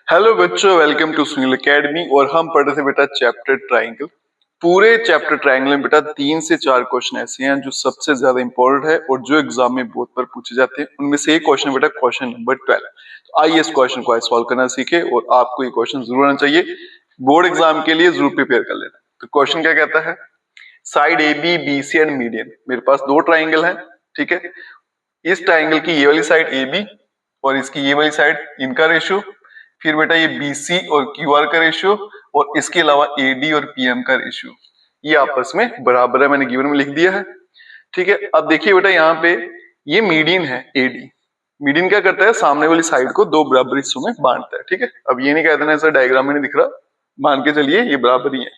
Hello बच्चों, welcome to Sunil academy. और हम पढ़ रहे थे बेटा चैप्टर ट्राइंगल। पूरे चैप्टर ट्राइंगल में बेटा 3 से 4 क्वेश्चन ऐसे हैं जो सबसे ज्यादा इंपॉर्टेंट है और जो एग्जाम में बहुत बार पूछे जाते हैं। उनमें से एक क्वेश्चन बेटा क्वेश्चन नंबर 12। तो आइए इस क्वेश्चन को सॉल्व करना सीखे और आपको ये क्वेश्चन जरूर आना चाहिए, बोर्ड एग्जाम के लिए जरूर प्रिपेयर कर लेना। तो क्वेश्चन क्या कहता है, side A B B C and median. मेरे पास दो ट्राइंगल है, ठीक है। इस ट्राइंगल की ये वाली साइड ए बी और इसकी ये वाली साइड, इनका रेशियो, फिर बेटा ये BC और QR का रेशियो, और इसके अलावा AD और PM का रेशियो, ये आपस में बराबर है। मैंने गिवन में लिख दिया है, ठीक है। अब देखिए बेटा यहाँ पे ये मीडियन है AD। मीडियन क्या करता है, सामने वाली साइड को दो बराबर हिस्सों में बांटता है, ठीक है। अब ये नहीं कह देना ऐसा डायग्राम में नहीं दिख रहा, मान के चलिए ये बराबर ही है।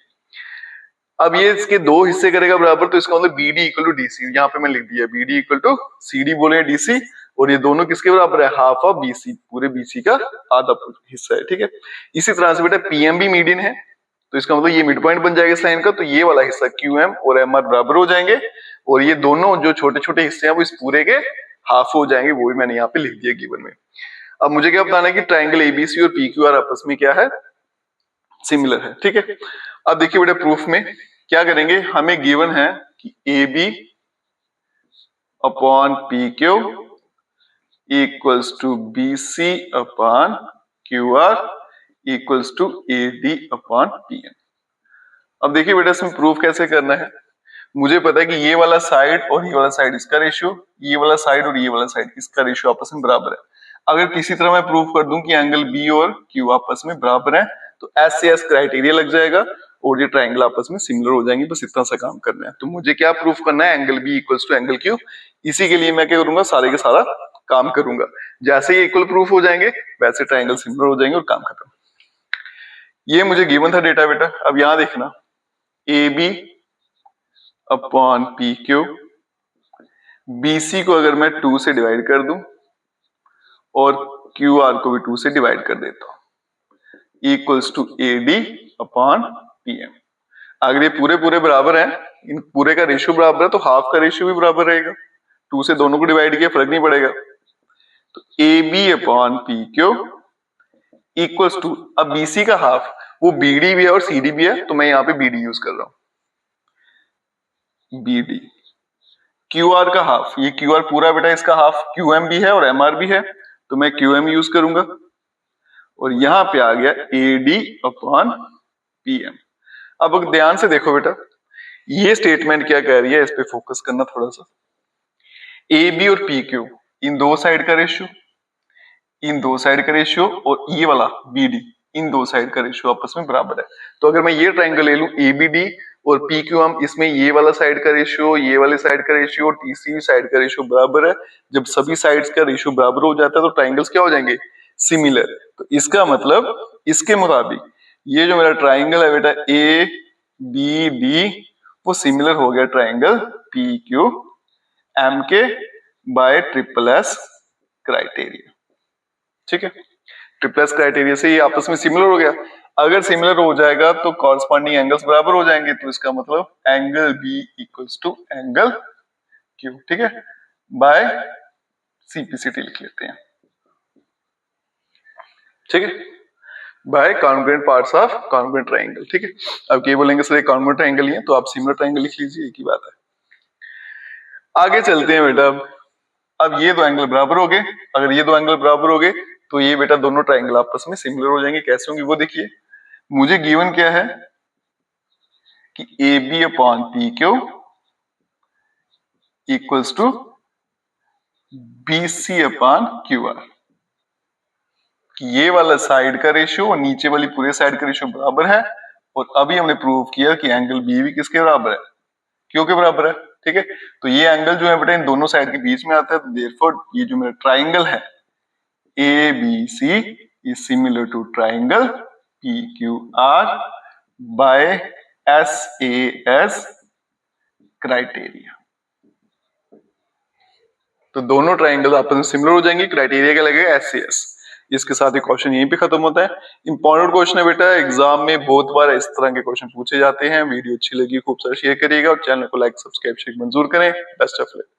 अब ये इसके दो हिस्से करेगा बराबर, तो इसका मतलब BD इक्वल टू DC, यहाँ पे मैं लिख दिया BD इक्वल टू CD बोले DC, और ये दोनों किसके बराबर है, हाफ ऑफ BC, पूरे BC का आधा हिस्सा है, ठीक है। इसी तरह से बेटा PM भी मीडियन है, तो इसका मतलब ये मिड पॉइंट बन जाएगा इस लाइन का, तो ये वाला हिस्सा QM और MR बराबर हो जाएंगे, और ये दोनों जो छोटे छोटे हिस्से हैं वो इस पूरे के हाफ हो जाएंगे, वो भी मैंने यहाँ पे लिख दिया गिवन में। अब मुझे क्या बताना है कि ट्राइंगल ABC और PQR आपस में क्या है, सिमिलर है, ठीक है। अब देखिए बेटा प्रूफ में क्या करेंगे, हमें गिवन है कि AB upon PQ equals to BC upon QR equals to AD upon PM। अब देखिए बेटा इसमें प्रूफ कैसे करना है। मुझे पता है कि ये वाला साइड और ये वाला साइड इसका रेशियो, ये वाला साइड और ये वाला साइड इसका रेशियो आपस में बराबर है। अगर किसी तरह मैं प्रूफ कर दूं कि एंगल B और Q आपस में बराबर है, तो S से S क्राइटेरिया लग जाएगा और ये ट्राइंगल आपस में सिमिलर हो जाएंगे। बस इतना सा काम करना है। तो मुझे क्या प्रूफ करना है, angle B equals to angle Q। इसी के लिए मैं क्या करूंगा, सारे के सारा काम करूंगा। जैसे ही इक्वल प्रूफ हो जाएंगे वैसे ट्राइंगल सिमिलर हो जाएंगे और काम खत्म। ये मुझे गिवन था डेटा बेटा। अब यहां देखना, AB अपॉन PQ, BC को अगर मैं 2 से डिवाइड कर दूं और QR को भी 2 से डिवाइड कर देता हूं, equals to AD upon PM। अगर ये पूरे पूरे बराबर हैं, इन पूरे का रेशियो बराबर है, तो हाफ का रेशियो भी बराबर रहेगा। 2 से दोनों को डिवाइड किया, फर्क नहीं पड़ेगा। तो AB upon PQ equals to, अब BC का हाफ वो BD भी है और CD भी है, तो मैं यहाँ पे BD यूज कर रहा हूं, BD। QR का हाफ, ये QR पूरा बेटा इसका हाफ QM भी है और MR भी है, तो मैं QM यूज करूंगा। और यहां पे आ गया AD अपॉन PM। अब ध्यान से देखो बेटा, ये स्टेटमेंट क्या कह रही है, इस पे फोकस करना थोड़ा सा। AB और PQ, इन दो साइड का रेशियो, इन दो साइड का रेशियो, और ये वाला BD, इन दो साइड का रेशियो आपस में बराबर है। तो अगर मैं ये ट्राइंगल ले लूं ABD और PQM, इसमें ये वाला साइड का रेशियो, ये वाले साइड का रेशियो और तीसरी साइड का रेशियो बराबर है। जब सभी साइड्स का रेशियो बराबर हो जाता है तो ट्राइंगल्स क्या हो जाएंगे, सिमिलर। तो इसका मतलब इसके मुताबिक ये जो मेरा ट्राइंगल है बेटा ABD, वो सिमिलर हो गया ट्राइंगल PQM के बाय SSS क्राइटेरिया, ठीक है। SSS क्राइटेरिया से ये आपस में सिमिलर हो गया। अगर सिमिलर हो जाएगा तो कॉरस्पॉन्डिंग एंगल्स बराबर हो जाएंगे, तो इसका मतलब angle B equals to angle Q, ठीक है, बाय CPCT लिख लेते हैं, ठीक है, by congruent parts of congruent triangle, ठीक है। अब क्या बोलेंगे सर, कॉन्ग्रुएंट ट्राइंगल ही है, तो आप सिमिलर ट्राइंगल लिख लीजिए, एक ही बात है। आगे चलते हैं बेटा। अब ये दो एंगल बराबर हो गए, अगर ये दो एंगल बराबर हो गए तो ये बेटा दोनों ट्राइंगल आपस में सिमिलर हो जाएंगे। कैसे होंगे वो देखिए। मुझे गिवन क्या है कि AB upon PQ equals to BC upon QR। ये वाला साइड का रेशियो और नीचे वाली पूरे साइड का रेशियो बराबर है, और अभी हमने प्रूव किया कि एंगल B भी किसके बराबर है, Q के बराबर है, ठीक है। तो ये एंगल जो है बेटा इन दोनों साइड के बीच में आता है, तो देयरफॉर ये जो मेरा ट्राइंगल है ABC is similar to triangle PQR by SAS criteria. तो दोनों ट्राइंगल आपस में सिमिलर हो जाएंगे, क्राइटेरिया क्या लगेगा, SAS। इसके साथ ही क्वेश्चन यहीं पे खत्म होता है। इंपॉर्टेंट क्वेश्चन है बेटा, एग्जाम में बहुत बार इस तरह के क्वेश्चन पूछे जाते हैं। वीडियो अच्छी लगी खूब सारा शेयर करिएगा और चैनल को लाइक सब्सक्राइब मंजूर करें। Best of luck.